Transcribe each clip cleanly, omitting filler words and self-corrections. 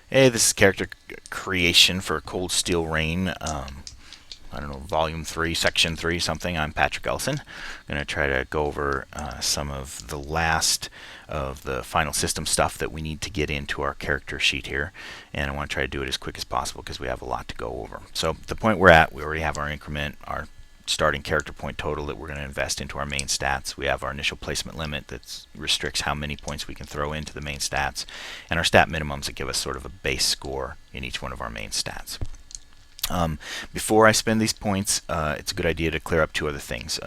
Hey, this is character creation for Cold Steel Rain. I don't know, Volume 3, Section 3, something. I'm Patrick Ellison. I'm going to try to go over some of the last of the final system stuff that we need to get into our character sheet here. And I want to try to do it as quick as possible because we have a lot to go over. So the point we're at, we already have our increment, our starting character point total that we're going to invest into our main stats. We have our initial placement limit that restricts how many points we can throw into the main stats, and our stat minimums that give us sort of a base score in each one of our main stats. Before I spend these points, it's a good idea to clear up two other things.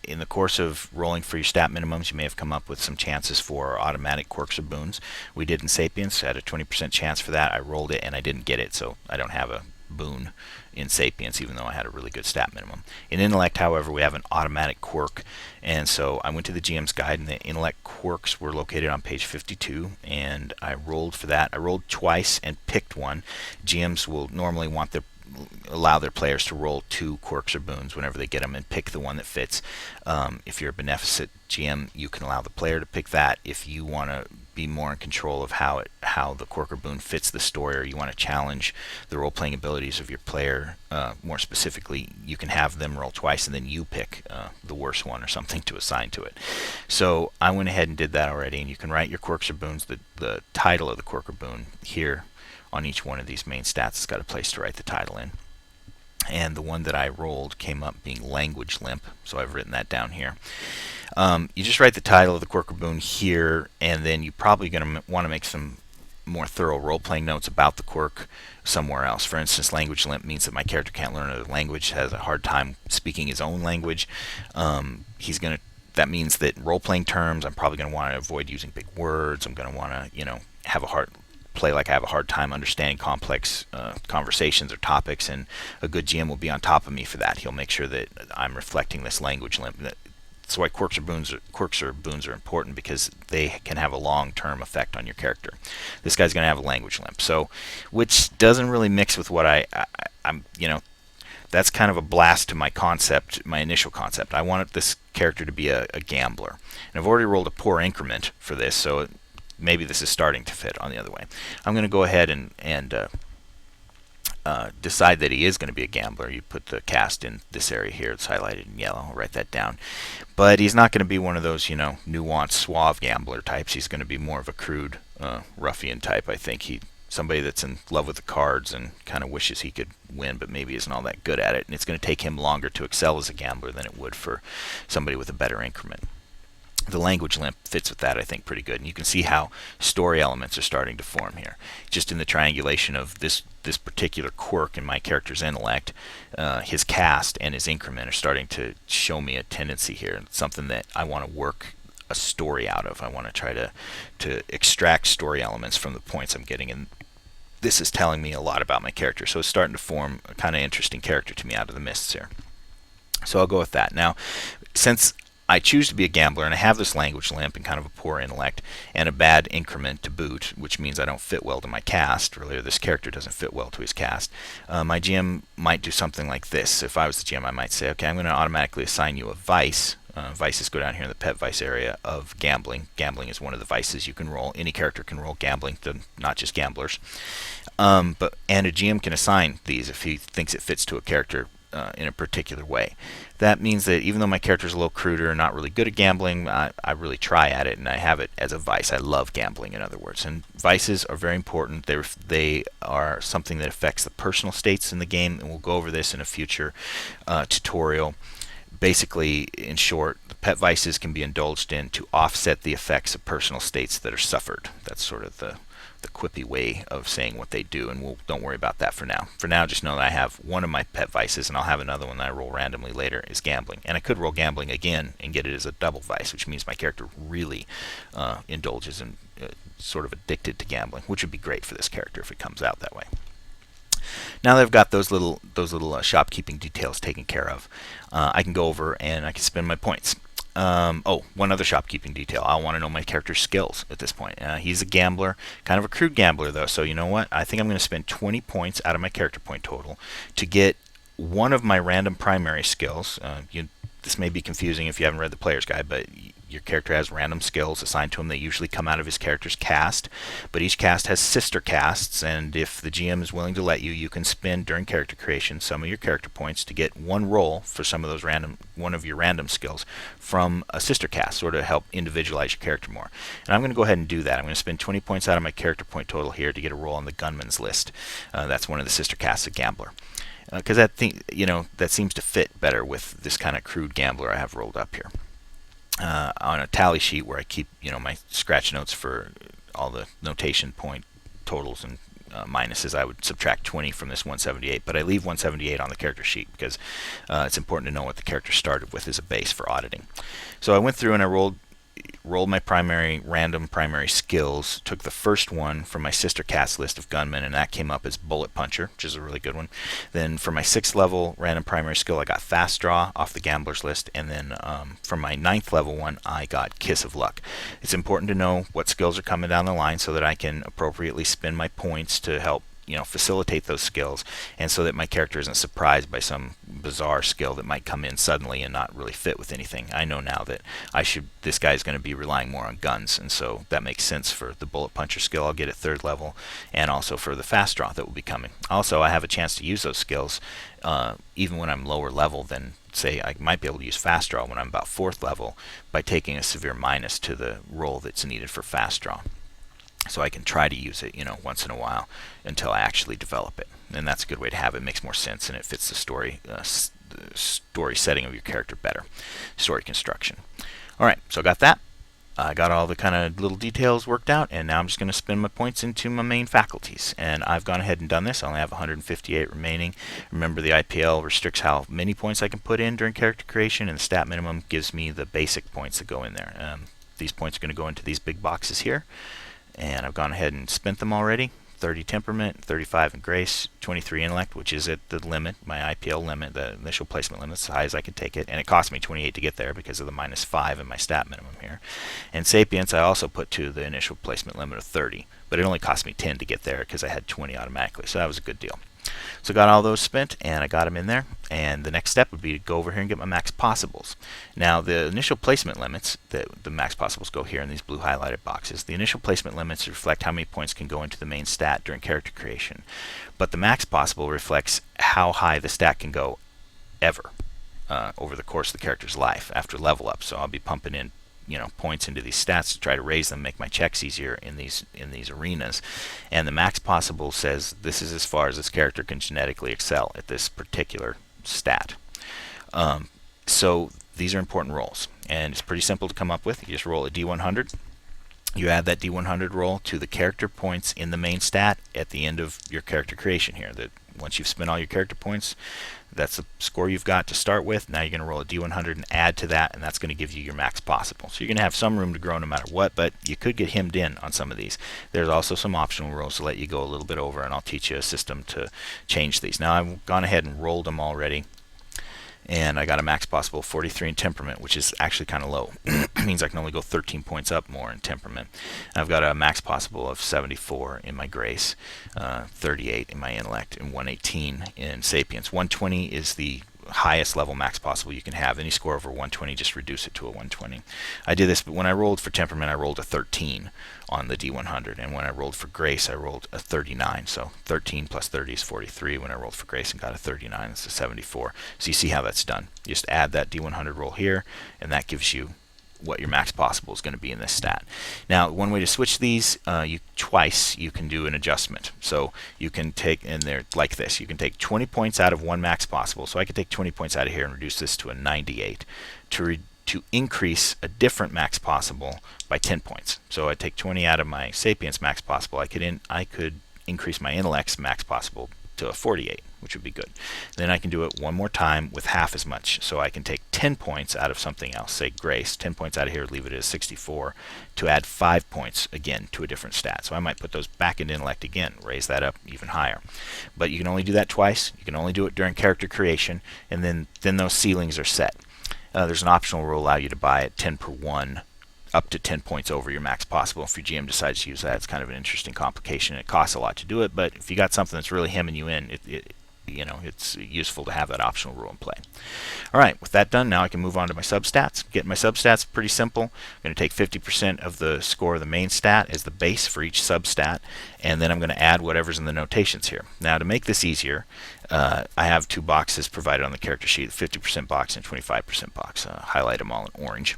In the course of rolling for your stat minimums, you may have come up with some chances for automatic quirks or boons. We did in Sapiens, I had a 20% chance for that. I rolled it and I didn't get it, so I don't have a boon in Sapiens, even though I had a really good stat minimum. In Intellect, however, we have an automatic quirk, and so I went to the GM's guide, and the Intellect quirks were located on page 52, and I rolled for that. I rolled twice and picked one. GMs will normally allow their players to roll two quirks or boons whenever they get them and pick the one that fits. If you're a beneficent GM, you can allow the player to pick that. If you want to be more in control of how the quirk or boon fits the story, or you want to challenge the role-playing abilities of your player more specifically, you can have them roll twice and then you pick the worst one or something to assign to it. So I went ahead and did that already, and you can write your quirks or boons, the title of the quirk or boon here on each one of these main stats. It's got a place to write the title in. And the one that I rolled came up being language limp, so I've written that down here. You just write the title of the quirk or boon here, and then you're probably going to want to make some more thorough role-playing notes about the quirk somewhere else. For instance, language limp means that my character can't learn another language, has a hard time speaking his own language. That means that role-playing terms, I'm probably going to want to avoid using big words. I'm going to want to, play like I have a hard time understanding complex conversations or topics, and a good GM will be on top of me for that. He'll make sure that I'm reflecting this language limp. That's why quirks or boons are important, because they can have a long-term effect on your character. This guy's going to have a language limp, so which doesn't really mix with what I'm. That's kind of a blast to my concept, my initial concept. I wanted this character to be a gambler, and I've already rolled a poor increment for this, so maybe this is starting to fit on the other way. I'm going to go ahead and decide that he is going to be a gambler. You put the cast in this area here. It's highlighted in yellow. I'll write that down. But he's not going to be one of those, nuanced, suave gambler types. He's going to be more of a crude, ruffian type. I think somebody that's in love with the cards and kind of wishes he could win, but maybe isn't all that good at it. And it's going to take him longer to excel as a gambler than it would for somebody with a better increment. The language limp fits with that, I think, pretty good. And you can see how story elements are starting to form here. Just in the triangulation of this particular quirk in my character's intellect, his cast and his increment are starting to show me a tendency here. It's something that I want to work a story out of. I want to try to extract story elements from the points I'm getting. And this is telling me a lot about my character. So it's starting to form a kind of interesting character to me out of the mists here. So I'll go with that. Now, since I choose to be a gambler, and I have this language limp and kind of a poor intellect and a bad increment to boot, which means I don't fit well to my cast, or this character doesn't fit well to his cast. My GM might do something like this. If I was the GM, I might say, okay, I'm going to automatically assign you a vice. Vices go down here in the pet vice area of gambling. Gambling is one of the vices you can roll. Any character can roll gambling, not just gamblers. And a GM can assign these if he thinks it fits to a character in a particular way. That means that even though my character is a little cruder and not really good at gambling, I really try at it, and I have it as a vice. I love gambling, in other words. And vices are very important. They are something that affects the personal states in the game, and we'll go over this in a future tutorial. Basically, in short, the pet vices can be indulged in to offset the effects of personal states that are suffered. That's sort of the quippy way of saying what they do, and don't worry about that for now. For now, just know that I have one of my pet vices, and I'll have another one that I roll randomly later, is gambling. And I could roll gambling again and get it as a double vice, which means my character really indulges and sort of addicted to gambling, which would be great for this character if it comes out that way. Now that I've got those little shopkeeping details taken care of, I can go over and I can spend my points. One other shopkeeping detail. I want to know my character's skills at this point. He's a gambler, kind of a crude gambler though, so you know what? I think I'm going to spend 20 points out of my character point total to get one of my random primary skills. this may be confusing if you haven't read the player's guide, but your character has random skills assigned to him that usually come out of his character's cast, but each cast has sister casts, and if the GM is willing to let you, you can spend during character creation some of your character points to get one roll for some of those one of your random skills from a sister cast, sort of help individualize your character more. And I'm going to go ahead and do that. I'm going to spend 20 points out of my character point total here to get a roll on the Gunman's list. That's one of the sister casts of Gambler. Because that seems to fit better with this kind of crude gambler I have rolled up here. On a tally sheet where I keep my scratch notes for all the notation point totals and minuses, I would subtract 20 from this 178, but I leave 178 on the character sheet because it's important to know what the character started with as a base for auditing. So I went through and I rolled my random primary skills, took the first one from my sister cast list of gunmen, and that came up as bullet puncher, which is a really good one. Then for my 6th level random primary skill, I got fast draw off the gambler's list, and then from my 9th level one, I got kiss of luck. It's important to know what skills are coming down the line so that I can appropriately spend my points to help facilitate those skills, and so that my character isn't surprised by some bizarre skill that might come in suddenly and not really fit with anything. I know now that this guy's going to be relying more on guns, and so that makes sense for the bullet puncher skill I'll get at 3rd level, and also for the fast draw that will be coming. Also, I have a chance to use those skills even when I'm lower level than, say, I might be able to use fast draw when I'm about 4th level by taking a severe minus to the roll that's needed for fast draw. So I can try to use it, once in a while until I actually develop it. And that's a good way to have it. It makes more sense and it fits the story setting of your character better. Story construction. All right, so I got that. I got all the kind of little details worked out, and now I'm just going to spend my points into my main faculties. And I've gone ahead and done this. I only have 158 remaining. Remember, the IPL restricts how many points I can put in during character creation, and the stat minimum gives me the basic points that go in there. These points are going to go into these big boxes here. And I've gone ahead and spent them already. 30 temperament, 35 in grace, 23 intellect, which is at the limit, my IPL limit, the initial placement limit, as high as I can take it. And it cost me 28 to get there because of the -5 in my stat minimum here. And sapience I also put to the initial placement limit of 30, but it only cost me 10 to get there because I had 20 automatically, so that was a good deal. So got all those spent, and I got them in there, and the next step would be to go over here and get my max possibles. Now, the initial placement limits, the max possibles go here in these blue highlighted boxes. The initial placement limits reflect how many points can go into the main stat during character creation, but the max possible reflects how high the stat can go ever over the course of the character's life after level up. So I'll be pumping in points into these stats to try to raise them, make my checks easier in these arenas. And the max possible says this is as far as this character can genetically excel at this particular stat. So these are important rolls, and it's pretty simple to come up with. You just roll a D100. You add that D100 roll to the character points in the main stat at the end of your character creation here. That once you've spent all your character points, that's the score you've got to start with. Now you're going to roll a D100 and add to that, and that's going to give you your max possible. So you're going to have some room to grow no matter what, but you could get hemmed in on some of these. There's also some optional rolls to let you go a little bit over, and I'll teach you a system to change these. Now I've gone ahead and rolled them already, and I got a max possible of 43 in temperament, which is actually kind of low. It means I can only go 13 points up more in temperament. I've got a max possible of 74 in my grace, 38 in my intellect, and 118 in sapience. 120 is the highest level max possible you can have. Any score over 120, just reduce it to a 120. I did this, but when I rolled for temperament, I rolled a 13 on the D100, and when I rolled for grace, I rolled a 39. So 13 plus 30 is 43. When I rolled for grace and got a 39, it's a 74. So you see how that's done. You just add that D100 roll here, and that gives you what your max possible is going to be in this stat. Now, one way to switch these, twice you can do an adjustment. So you can take, and they're like this, you can take 20 points out of one max possible. So I could take 20 points out of here and reduce this to a 98 to increase a different max possible by 10 points. So I take 20 out of my sapience max possible. I could increase my intellect's max possible to a 48, which would be good. Then I can do it one more time with half as much. So I can take 10 points out of something else, say grace, 10 points out of here, leave it as 64, to add 5 points again to a different stat. So I might put those back into intellect again, raise that up even higher. But you can only do that twice. You can only do it during character creation, and then those ceilings are set. There's an optional rule allow you to buy at 10 per 1 up to 10 points over your max possible. If your GM decides to use that, it's kind of an interesting complication. It costs a lot to do it, but if you got something that's really hemming you in, it's useful to have that optional rule in play. All right, with that done, now I can move on to my substats. Get my substats pretty simple. I'm going to take 50% of the score of the main stat as the base for each substat, and then I'm going to add whatever's in the notations here. Now, to make this easier, I have two boxes provided on the character sheet, the 50% box and 25% box. Highlight them all in orange.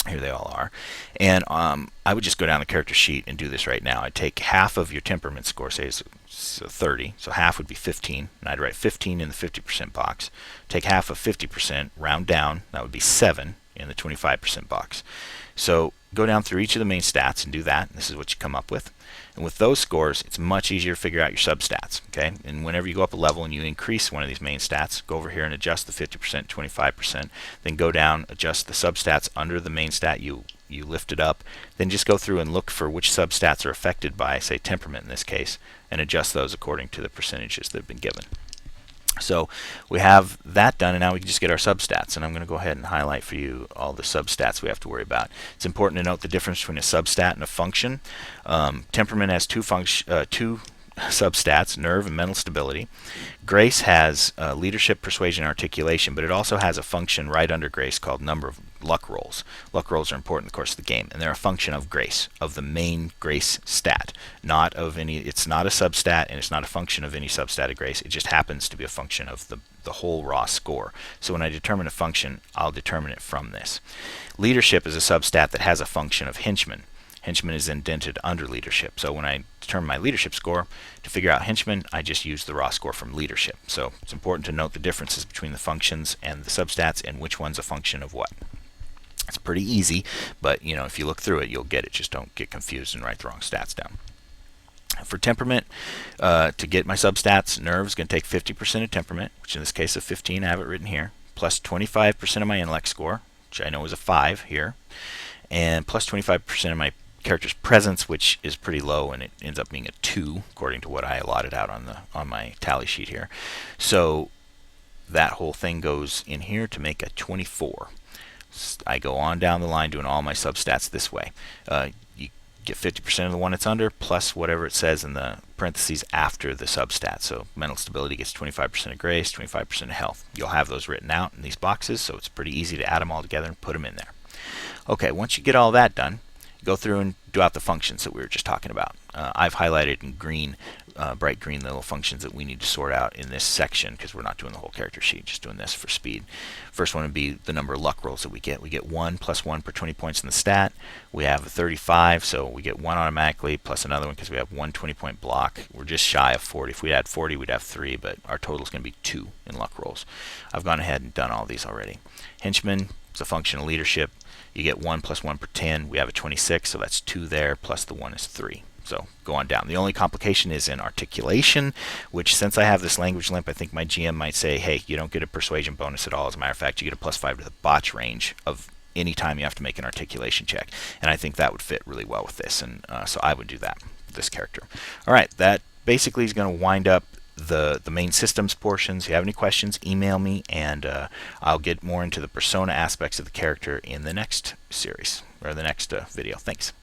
Here they all are. And I would just go down the character sheet and do this right now. I'd take half of your temperament score, say it's 30, so half would be 15, and I'd write 15 in the 50% box. Take half of 50%, round down, that would be 7 in the 25% box. So go down through each of the main stats and do that. This is what you come up with. And with those scores, it's much easier to figure out your substats. Okay? And whenever you go up a level and you increase one of these main stats, go over here and adjust the 50%, 25%. Then go down, adjust the substats under the main stat you lifted up. Then just go through and look for which substats are affected by, say, temperament in this case, and adjust those according to the percentages that have been given. So we have that done, and now we can just get our substats. And I'm going to go ahead and highlight for you all the substats we have to worry about. It's important to note the difference between a substat and a function. Temperament has two substats, nerve and mental stability. Grace has leadership, persuasion, and articulation, but it also has a function right under grace called number of luck rolls. Luck rolls are important in the course of the game, and they're a function of grace, of the main grace stat, not of any. It's not a substat, and it's not a function of any substat of grace. It just happens to be a function of the whole raw score. So when I determine a function, I'll determine it from this. Leadership is a substat that has a function of henchman. Henchman is indented under leadership. So when I determine my leadership score, to figure out henchman, I just use the raw score from leadership. So it's important to note the differences between the functions and the substats and which one's a function of what. It's pretty easy, but if you look through it, you'll get it. Just don't get confused and write the wrong stats down. For temperament, to get my substats, nerve is going to take 50% of temperament, which in this case of 15, I have it written here, plus 25% of my intellect score, which I know is a 5 here, and plus 25% of my character's presence, which is pretty low, and it ends up being a 2 according to what I allotted out on my tally sheet here. So that whole thing goes in here to make a 24. I go on down the line doing all my substats this way. You get 50% of the one it's under plus whatever it says in the parentheses after the substat. So mental stability gets 25% of grace, 25% of health. You'll have those written out in these boxes, so it's pretty easy to add them all together and put them in there. Okay, once you get all that done, go through and do out the functions that we were just talking about. I've highlighted in green, bright green, the little functions that we need to sort out in this section because we're not doing the whole character sheet, just doing this for speed. First one would be the number of luck rolls that we get. We get 1 plus 1 per 20 points in the stat. We have a 35, so we get 1 automatically plus another one because we have one 20-point block. We're just shy of 40. If we had 40, we'd have 3, but our total is going to be 2 in luck rolls. I've gone ahead and done all these already. Henchman is a function of leadership. You get 1 plus 1 per 10. We have a 26, so that's 2 there, plus the 1 is 3. So go on down. The only complication is in articulation, which since I have this language limp, I think my GM might say, hey, you don't get a persuasion bonus at all. As a matter of fact, you get a +5 to the botch range of any time you have to make an articulation check. And I think that would fit really well with this, and so I would do that with this character. All right, that basically is going to wind up the main systems portions. If you have any questions, email me, and I'll get more into the persona aspects of the character in the next series, or the next video. Thanks.